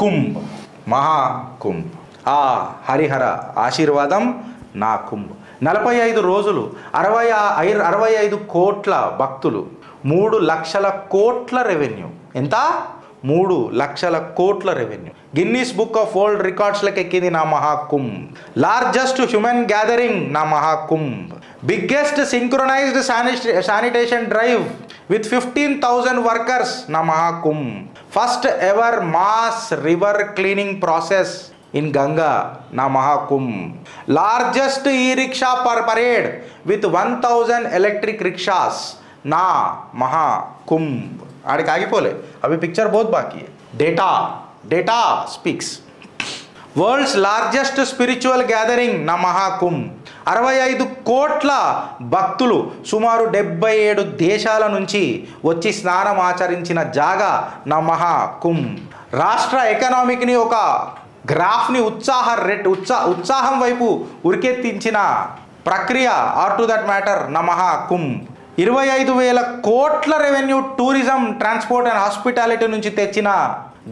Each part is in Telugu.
కుంభ్, మహాకుంభ్. ఆ హరిహర ఆశీర్వాదం నా కుంభ్. 45 రోజులు 65 కోట్ల భక్తులు, 3 లక్షల కోట్ల రెవెన్యూ. ఎంత? 3 లక్షల కోట్ల revenue. Guinness book of world రికార్డ్స్లకు ఎక్కింది నా మహాకుంభ్. లార్జెస్ట్ హ్యూమన్ గ్యాదరింగ్ నా Mahakumbh. Biggest synchronized sanitation drive with 15,000 workers నా Mahakumbh. First ever mass river cleaning process in Ganga నా Mahakumbh. Largest e rickshaw parade with 1000 electric rickshaws నా మహాకుంభ్. ఆడికి ఆగిపోలే, అవి పిక్చర్ బోత్ బాకీ. Data speaks. World's largest spiritual gathering నా మహాకుంభ్. 65 కోట్ల భక్తులు సుమారు 77 దేశాల నుంచి వచ్చి స్నానం ఆచరించిన జాగా నా మహాకుంభ్. రాష్ట్ర ఎకనామిక్ని ఒక గ్రాఫ్ని ఉత్సాహం వైపు ఉరికెత్తించిన ప్రక్రియ ఆర్ టు దట్ మ్యాటర్ నా మహాకుంభ్. 25,000 కోట్ల revenue tourism, transport and hospitality నుంచి తెచ్చిన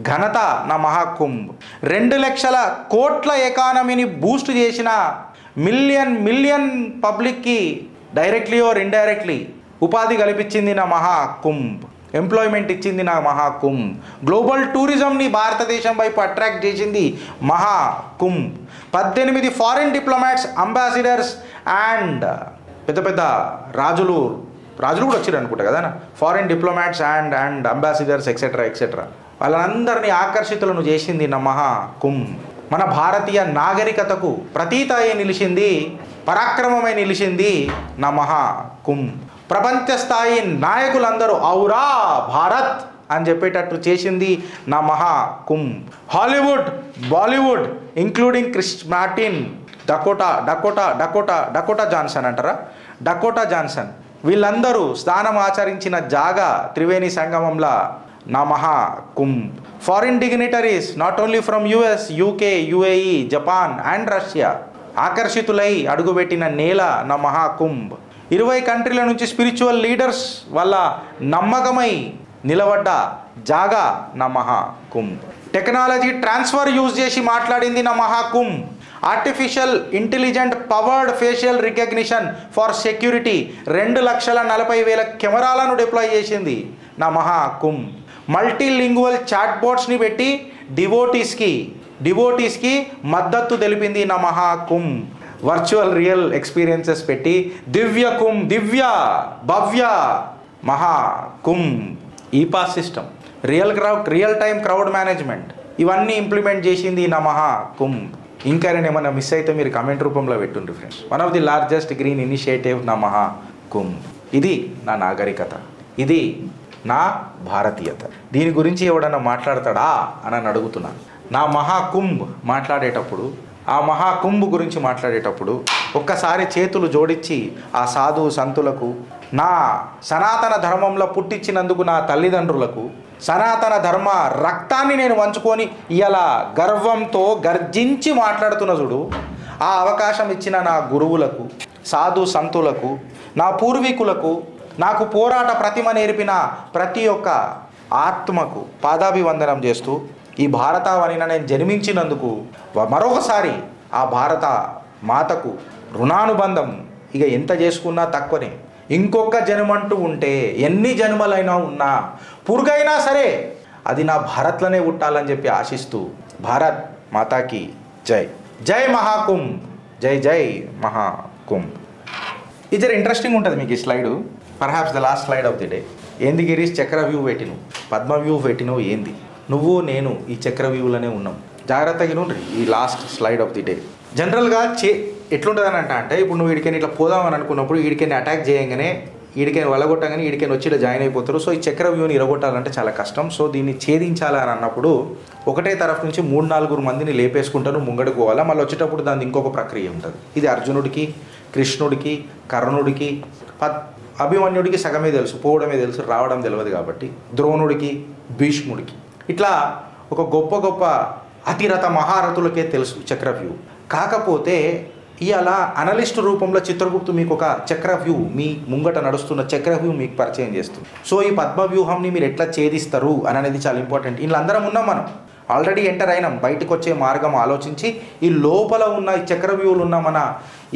ఘనత నా మహాకుంభ్. 2 లక్షల కోట్ల ఎకానమీని బూస్ట్ చేసిన మిలియన్ పబ్లిక్కి డైరెక్ట్లీ ఆర్ ఇండైరెక్ట్లీ ఉపాధి కల్పించింది నా మహాకుంభ్. ఎంప్లాయ్మెంట్ ఇచ్చింది నా మహాకుంభ్. గ్లోబల్ టూరిజంని భారతదేశం వైపు అట్రాక్ట్ చేసింది Mahakumbh. 18 foreign diplomats, ambassadors and పెద్ద రాజులు కూడా వచ్చారు అనుకుంటా కదా, foreign diplomats and ambassadors etcetera వాళ్ళందరినీ ఆకర్షితులను చేసింది నా మహాకుంభ్. మన భారతీయ నాగరికతకు ప్రతీత అయి నిలిచింది, పరాక్రమమై నిలిచింది నా మహాకుంభ్. ప్రపంచ స్థాయి నాయకులందరూ ఔరా భారత్ అని చెప్పేటట్టు చేసింది నా Mahakumbh. Hollywood, Bollywood including Chris Martin, Dakota Johnson అంటారా, డకోటా జాన్సన్, వీళ్ళందరూ స్నానం ఆచరించిన జాగా త్రివేణి సంగమంలా నా Mahakumbh. Foreign dignitaries not only from US, UK, UAE, Japan and Russia ఆకర్షితులై అడుగుపెట్టిన నేల నా మహాకుంభ్. 20 కంట్రీల నుంచి స్పిరిచువల్ లీడర్స్ వల్ల నమ్మకమై నిలబడ్డ జాగా నా మహాకుంభ్. టెక్నాలజీ ట్రాన్స్ఫర్ యూజ్ చేసి మాట్లాడింది నా Mahakumbh. Artificial intelligent powered facial recognition for security 2,40,000 కెమెరాలను డిప్లాయ్ చేసింది నా మహాకుంభ్. మల్టీలింగ్వల్ చాట్బోట్స్ని పెట్టి డివోటీస్కి మద్దతు తెలిపింది నా మహాకుంభ్. వర్చువల్ రియల్ ఎక్స్పీరియన్సెస్ పెట్టి దివ్య భవ్య Mahakumbh. E pass system, real time crowd management ఇవన్నీ ఇంప్లిమెంట్ చేసింది నా మహాకుంభ్. ఇంకా నేను ఏమైనా మిస్ అయితే మీరు కమెంట్ రూపంలో పెట్టుండ్రి friends. One of the largest green initiative నా మహాకుంభ్. ఇది నా నాగరికత, ఇది నా భారతీయత. దీని గురించి ఎవడన్నా మాట్లాడతాడా అని అడుగుతున్నాను. నా మహాకుంభ్ మాట్లాడేటప్పుడు, ఆ మహాకుంభ్ గురించి మాట్లాడేటప్పుడు ఒక్కసారి చేతులు జోడించి ఆ సాధు సంతులకు, నా సనాతన ధర్మంలో పుట్టించినందుకు నా తల్లిదండ్రులకు, సనాతన ధర్మ రక్తాన్ని నేను వంచుకొని ఇలా గర్వంతో గర్జించి మాట్లాడుతున్న చూడు, ఆ అవకాశం ఇచ్చిన నా గురువులకు, సాధు సంతులకు, నా పూర్వీకులకు, నాకు పోరాట ప్రతిమ నేర్పిన ప్రతి ఒక్క ఆత్మకు పాదాభివందనం చేస్తూ, ఈ భారతావనిన నేను జన్మించినందుకు మరొకసారి ఆ భారత మాతకు రుణానుబంధం ఇక ఎంత చేసుకున్నా తక్కువనే. ఇంకొక జన్మంటూ ఉంటే, ఎన్ని జన్మలైనా ఉన్నా, పురుగైనా సరే అది నా భారత్లోనే పుట్టాలని చెప్పి ఆశిస్తూ, భారత్ మాతాకి జై. జై మహాకుంభ్, జై మహాకుంభ్. ఇది జర ఇంట్రెస్టింగ్ ఉంటుంది మీకు ఈ slide. Perhaps the last slide of the day. ఏంది గిరీష్ చక్ర వ్యూ పెట్టిను, పద్మ వ్యూ పెట్టినవు, ఏంది నువ్వు నేను ఈ చక్ర వ్యూలోనే ఉన్నాం. జాగ్రత్తగా నుండి ఈ last slide of the day. జనరల్గా ఎట్లుంటుందని అంటే, ఇప్పుడు నువ్వు వీడికని ఇట్లా పోదామని అనుకున్నప్పుడు వీడికని అటాక్ చేయగానే, వీడికని వలగొట్టగానే వీడికని వచ్చి ఇలా జాయిన్ అయిపోతారు. సో ఈ చక్ర వ్యూని ఇరగొట్టాలంటే చాలా కష్టం. సో దీన్ని ఛేదించాలని అన్నప్పుడు ఒకటే తరఫు నుంచి 3-4 మందిని లేపేసుకుంటాను, ముంగడికి పోవాలా. మళ్ళీ వచ్చేటప్పుడు దాని ఇంకొక ప్రక్రియ ఉంటుంది. ఇది అర్జునుడికి, కృష్ణుడికి, కర్ణుడికి, అభిమన్యుడికి సగమే తెలుసు, పోవడమే తెలుసు, రావడం తెలియదు కాబట్టి, ద్రోణుడికి, భీష్ముడికి, ఇట్లా ఒక గొప్ప అతిరథ మహారథులకే తెలుసు చక్ర వ్యూ. కాకపోతే ఇవాళ అనలిస్ట్ రూపంలో చిత్రగుప్తు మీకు ఒక చక్ర వ్యూ, మీ ముంగట నడుస్తున్న చక్ర వ్యూ మీకు పరిచయం చేస్తుంది. సో ఈ పద్మ వ్యూహంని మీరు ఎట్లా ఛేదిస్తారు అని అనేది చాలా ఇంపార్టెంట్. వీళ్ళందరం ఉన్నాం మనం, ఆల్రెడీ ఎంటర్ అయినాం, బయటకు వచ్చే మార్గం ఆలోచించి ఈ లోపల ఉన్న ఈ చక్రవ్యూహులు ఉన్న మన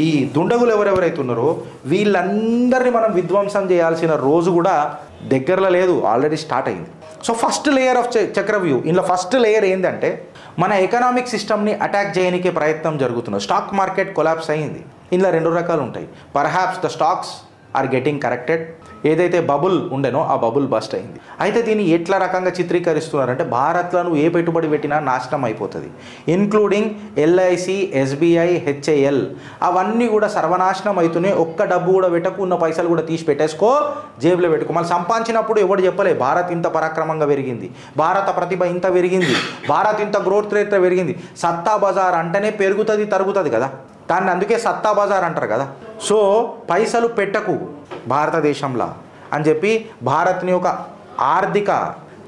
ఈ దుండగులు ఎవరెవరైతే ఉన్నారో వీళ్ళందరినీ మనం విధ్వంసం చేయాల్సిన రోజు కూడా దగ్గరలో లేదు, ఆల్రెడీ స్టార్ట్ అయింది. సో ఫస్ట్ లేయర్ ఆఫ్ చక్రవ్యూహ్, ఇందులో ఫస్ట్ లేయర్ ఏంటంటే మన ఎకనామిక్ సిస్టమ్ని అటాక్ చేయడానికి ప్రయత్నం జరుగుతున్నది. స్టాక్ మార్కెట్ కొలాప్స్ అయింది. ఇందులో 2 రకాలు ఉంటాయి. Perhaps the stocks are getting corrected. ఏదైతే బబుల్ ఉండేనో ఆ బబుల్ బస్ట్ అయింది. అయితే దీన్ని ఎట్లా రకంగా చిత్రీకరిస్తున్నారంటే భారత్లో నువ్వు ఏ పెట్టుబడి పెట్టినా నాశనం అయిపోతుంది, ఇన్క్లూడింగ్ LIC, SBI, HAL అవన్నీ కూడా సర్వనాశనం అవుతున్నాయి. ఒక్క డబ్బు కూడా పెట్టకు, ఉన్న పైసలు కూడా తీసి పెట్టేసుకో, జేబులో పెట్టుకో. మళ్ళీ సంపాదించినప్పుడు ఎవడు చెప్పలే భారత్ ఇంత పరాక్రమంగా పెరిగింది, భారత ప్రతిభ ఇంత పెరిగింది, భారత్ ఇంత గ్రోత్ రేట్ పెరిగింది. సత్తా బజార్ అంటేనే పెరుగుతుంది తరుగుతుంది కదా, దాన్ని అందుకే సత్తా బజార్ అంటారు కదా. సో పైసలు పెట్టకు భారతదేశంలో అని చెప్పి భారత్ని ఒక ఆర్థిక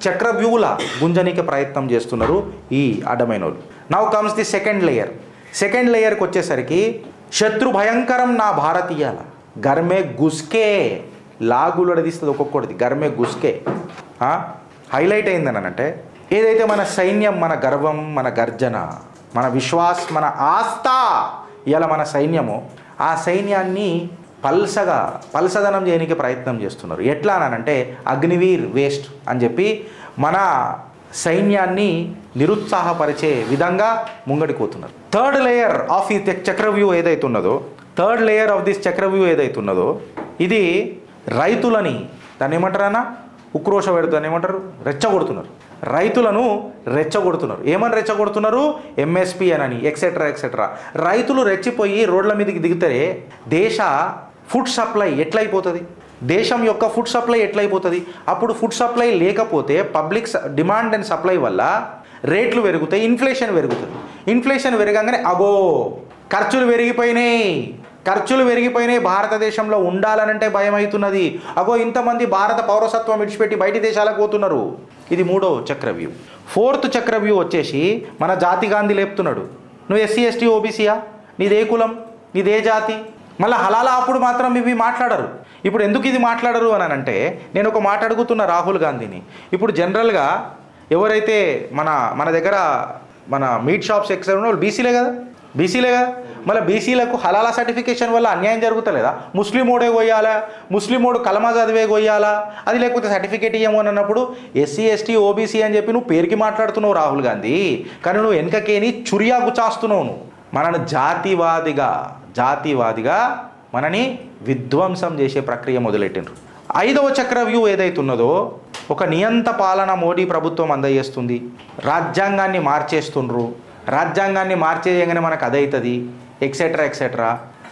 చక్రవ్యూహుల గుంజనీకి ప్రయత్నం చేస్తున్నారు ఈ అడ్డమైన వాళ్ళు. Now comes the second layer. Second లేయర్కి వచ్చేసరికి శత్రు భయంకరం నా భారతీయాల గర్మే గుస్కే లాగులు అడిగిస్తుంది ఒక్కొక్కటిది, గర్మే గుస్కే హైలైట్ అయిందనంటే ఏదైతే మన సైన్యం, మన గర్వం, మన గర్జన, మన విశ్వాస్, మన ఆస్థ ఇవాళ మన సైన్యము, ఆ సైన్యాన్ని పల్సదనం చేయడానికి ప్రయత్నం చేస్తున్నారు. ఎట్లా అనంటే అగ్నివీర్ వేస్ట్ అని చెప్పి మన సైన్యాన్ని నిరుత్సాహపరిచే విధంగా ముంగడిపోతున్నారు. థర్డ్ లేయర్ ఆఫ్ ఈ చక్రవ్యూహ్ ఏదైతే ఉన్నదో, థర్డ్ లేయర్ ఆఫ్ దిస్ చక్రవ్యూహ్ ఏదైతే ఉన్నదో ఇది రైతులని దాన్ని ఏమంటారన్నా ఉక్రోష పెడుతుంది, ఏమంటారు రెచ్చగొడుతున్నారు. రైతులను రెచ్చగొడుతున్నారు. ఏమని రెచ్చగొడుతున్నారు? MSP అని ఎక్సెట్రా ఎక్సెట్రా. రైతులు రెచ్చిపోయి రోడ్ల మీదకి దిగితే దేశ ఫుడ్ సప్లై ఎట్లయిపోతుంది, దేశం యొక్క ఫుడ్ సప్లై ఎట్లయిపోతుంది? అప్పుడు ఫుడ్ సప్లై లేకపోతే పబ్లిక్ డిమాండ్ అండ్ సప్లై వల్ల రేట్లు పెరుగుతాయి, ఇన్ఫ్లేషన్ పెరుగుతుంది. ఇన్ఫ్లేషన్ పెరగంగానే అగో ఖర్చులు పెరిగిపోయినాయి, భారతదేశంలో ఉండాలనంటే భయం అవుతున్నది, అగో ఇంతమంది భారత పౌరసత్వం విడిచిపెట్టి బయటి దేశాలకు పోతున్నారు. ఇది 3వ చక్రవ్యూహ్. 4th చక్రవ్యూహ్ వచ్చేసి మన జాతి గాంధీ లేపుతున్నాడు. నువ్వు SC ST OBCయా, నీదే కులం, నీదే జాతి. మళ్ళీ హలాలా అప్పుడు మాత్రం ఇవి మాట్లాడరు. ఇప్పుడు ఎందుకు ఇది మాట్లాడరు అని అంటే నేను ఒక మాట అడుగుతున్న రాహుల్ గాంధీని. ఇప్పుడు జనరల్గా ఎవరైతే మన దగ్గర మన మీట్ షాప్స్ ఎక్సర్ వాళ్ళు బీసీలే కదా. మళ్ళీ బీసీలకు హలాలా సర్టిఫికేషన్ వల్ల అన్యాయం జరుగుతలేదా? ముస్లిమోడే కొయ్యాలా, ముస్లిమోడు కలమా చదివే కొయ్యాలా, అది లేకపోతే సర్టిఫికేట్ ఇయ్యము అని అన్నప్పుడు SC ST OBC అని చెప్పి నువ్వు పేరుకి మాట్లాడుతున్నావు రాహుల్ గాంధీ, కానీ నువ్వు వెనకకేని చురియా గుచాస్తున్నావు. నువ్వు మనను జాతివాదిగా మనని విధ్వంసం చేసే ప్రక్రియ మొదలెట్టిండ్రు. 5వ చక్రవ్యూహ్ ఏదైతే ఉన్నదో ఒక నియంత పాలన మోడీ ప్రభుత్వం అందజేస్తుంది, రాజ్యాంగాన్ని మార్చేస్తుండ్రు, రాజ్యాంగాన్ని మార్చేయగానే మనకు అదవుతుంది ఎక్సెట్రా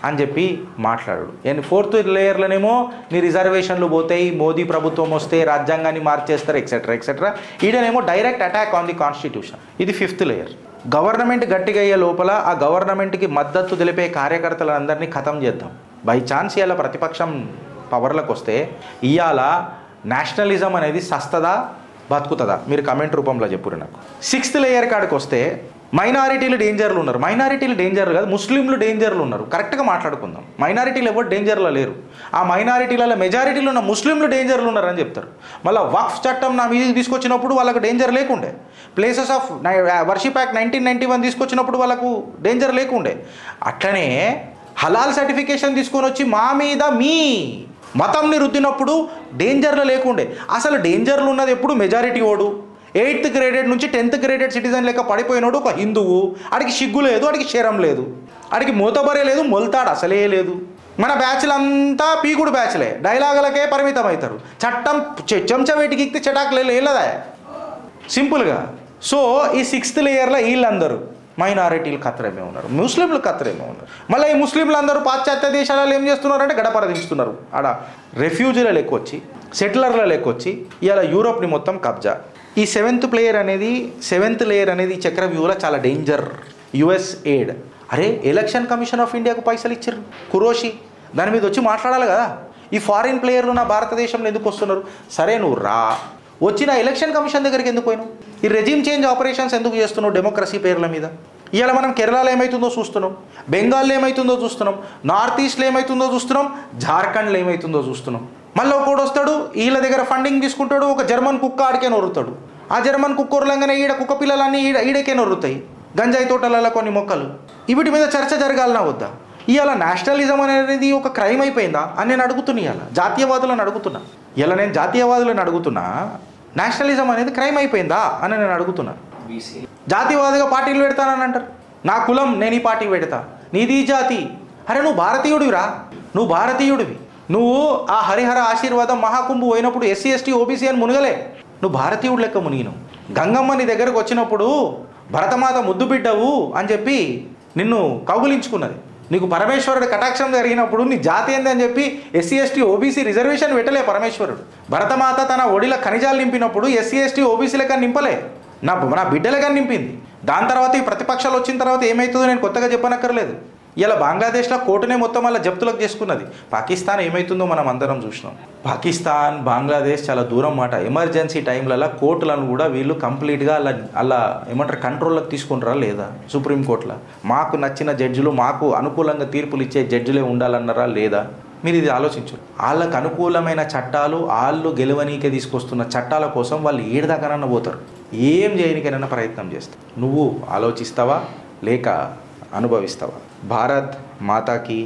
అని చెప్పి మాట్లాడు. అండ్ 4th లేయర్లోనేమో నీ రిజర్వేషన్లు పోతాయి, మోదీ ప్రభుత్వం వస్తే రాజ్యాంగాన్ని మార్చేస్తారు ఎక్సెట్రా. ఈడనేమో direct attack on the constitution. ఇది 5th లేయర్. గవర్నమెంట్ గట్టిగా అయ్యే లోపల ఆ గవర్నమెంట్కి మద్దతు తెలిపే కార్యకర్తలందరినీ ఖతం చేద్దాం. బై ఛాన్స్ ఇవాళ ప్రతిపక్షం పవర్లకు వస్తే ఇవాళ నేషనలిజం అనేది సస్తదా బతుకుతుందా? మీరు కమెంట్ రూపంలో చెప్పురు నాకు. 6th లేయర్ కాడికి వస్తే మైనారిటీలు డేంజర్లు ఉన్నారు. మైనారిటీలు డేంజర్లు కాదు, ముస్లింలు డేంజర్లు ఉన్నారు. కరెక్ట్గా మాట్లాడుకుందాం. మైనారిటీలు ఎవరు డేంజర్లో లేరు. ఆ మైనారిటీలలో మెజారిటీలు ఉన్న ముస్లింలు డేంజర్లు ఉన్నారని చెప్తారు. మళ్ళీ వక్ఫ్ చట్టం నా మీద తీసుకొచ్చినప్పుడు వాళ్ళకు డేంజర్ లేకుండే. ప్లేసెస్ ఆఫ్ వర్షిప్ యాక్ట్ 1991 తీసుకొచ్చినప్పుడు వాళ్ళకు డేంజర్ లేకుండే. అట్లనే హలాల్ సర్టిఫికేషన్ తీసుకొని వచ్చి మా మీద మీ మతంని రుద్దినప్పుడు డేంజర్లు లేకుండే. అసలు డేంజర్లు ఉన్నది ఎప్పుడు మెజారిటీ ఓడు. 8th గ్రేడెడ్ నుంచి 10th గ్రేడెడ్ సిటిజన్ లెక్క పడిపోయినాడు ఒక హిందువు. ఆడికి సిగ్గు లేదు, ఆడికి శరం లేదు, ఆడికి మూతబరే లేదు, మొల్తాడు అసలే లేదు. మన బ్యాచ్లంతా పీకుడు బ్యాచ్లే, డైలాగులకే పరిమితం అవుతారు. చట్టం చెంచవేటికి ఎక్కితే చటాకులు వెళ్ళదా సింపుల్గా. సో ఈ 6th లేయర్లో వీళ్ళందరూ మైనారిటీలు ఖతరేమే ఉన్నారు, ముస్లింలు ఖతరేమే ఉన్నారు. మళ్ళీ ఈ ముస్లింలు అందరూ పాశ్చాత్య దేశాలలో ఏం చేస్తున్నారంటే గడపరదించుతున్నారు. ఆడ రెఫ్యూజీల లెక్కొచ్చి, సెటిలర్ల లెక్కొచ్చి ఇవాళ యూరోప్ని మొత్తం కబ్జా. ఈ 7th లేయర్ అనేది చక్రవ్యూహంలో చాలా డేంజర్. US aid. అరే ఎలక్షన్ కమిషన్ ఆఫ్ ఇండియాకు పైసలు ఇచ్చారు కురోషి, దాని మీద వచ్చి మాట్లాడాలి కదా. ఈ ఫారిన్ ప్లేయర్లు నా భారతదేశంలో ఎందుకు వస్తున్నారు? సరే నువ్వు రా, వచ్చిన ఎలక్షన్ కమిషన్ దగ్గరికి ఎందుకు పోయినావు? ఈ రెజిమ్ చేంజ్ ఆపరేషన్స్ ఎందుకు చేస్తున్నావు డెమోక్రసీ పేర్ల మీద? ఇవాళ మనం కేరళలో ఏమవుతుందో చూస్తున్నాం, బెంగాల్లో ఏమవుతుందో చూస్తున్నాం, నార్త్ ఈస్ట్లో ఏమవుతుందో చూస్తున్నాం, జార్ఖండ్లో ఏమవుతుందో చూస్తున్నాం. మళ్ళీ ఒకడు వస్తాడు, వీళ్ళ దగ్గర ఫండింగ్ తీసుకుంటాడు, ఒక జర్మన్ కుక్క ఆడికే నొరుతాడు. ఆ జర్మన్ కుక్కోర్లంగానే ఈడ కుక్క పిల్లలన్నీ ఈడకే నొర్రుతాయి. గంజాయి తోటలలో కొన్ని మొక్కలు. వీటి మీద చర్చ జరగాలనా వద్దా? ఇవాళ నేషనలిజం అనేది ఒక క్రైమ్ అయిపోయిందా అని నేను అడుగుతున్నా. ఇవాళ జాతీయవాదులను అడుగుతున్నా. ఇలా నేను జాతీయవాదులను అడుగుతున్నా, నేషనలిజం అనేది క్రైమ్ అయిపోయిందా అని నేను అడుగుతున్నా. జాతీయవాదిగా పార్టీలు పెడతానని అంటారు. నా కులం, నేను ఈ పార్టీ పెడతా, నీది జాతి. అరే నువ్వు భారతీయుడివిరా, నువ్వు భారతీయుడివి. నువ్వు ఆ హరిహర ఆశీర్వాదం మహాకుంభు పోయినప్పుడు ఎస్సీ ఎస్టీ ఓబీసీ అని మునగలే, నువ్వు భారతీయుడు లెక్క మునిగినావు. గంగమ్మ నీ దగ్గరకు వచ్చినప్పుడు భరతమాత ముద్దు బిడ్డవు అని చెప్పి నిన్ను కౌగులించుకున్నది. నీకు పరమేశ్వరుడు కటాక్షం జరిగినప్పుడు నీ జాతి ఏంది అని చెప్పి ఎస్సీ ఎస్టీ ఓబీసీ రిజర్వేషన్ పెట్టలే పరమేశ్వరుడు. భరతమాత తన ఒడిల ఖనిజాలు నింపినప్పుడు ఎస్సీ ఎస్టీ ఓబీసీలకని నింపలే, నా బిడ్డలకని నింపింది. దాని తర్వాత ఈ ప్రతిపక్షాలు వచ్చిన తర్వాత ఏమవుతుందో నేను కొత్తగా చెప్పనక్కర్లేదు. ఇలా బంగ్లాదేశ్లో కోర్టునే మొత్తం అలా జప్తులకు చేసుకున్నది. పాకిస్తాన్ ఏమవుతుందో మనం అందరం చూసినాం. పాకిస్తాన్, బంగ్లాదేశ్ చాలా దూరం మాట. ఎమర్జెన్సీ టైంలలో కోర్టులను కూడా వీళ్ళు కంప్లీట్గా అలా ఏమంటారు కంట్రోల్లోకి తీసుకుంటారా లేదా? సుప్రీంకోర్టులో మాకు నచ్చిన జడ్జిలు, మాకు అనుకూలంగా తీర్పులు ఇచ్చే జడ్జిలే ఉండాలన్నారా లేదా? మీరు ఇది ఆలోచించు. వాళ్ళకు అనుకూలమైన చట్టాలు, వాళ్ళు గెలవనీకే తీసుకొస్తున్న చట్టాల కోసం వాళ్ళు ఏడుదాకానన్నా పోతారు, ఏం చేయనికైనా ప్రయత్నం చేస్తారు. నువ్వు ఆలోచిస్తావా లేక అనుభవిస్తావా? భారత్ మాతాకి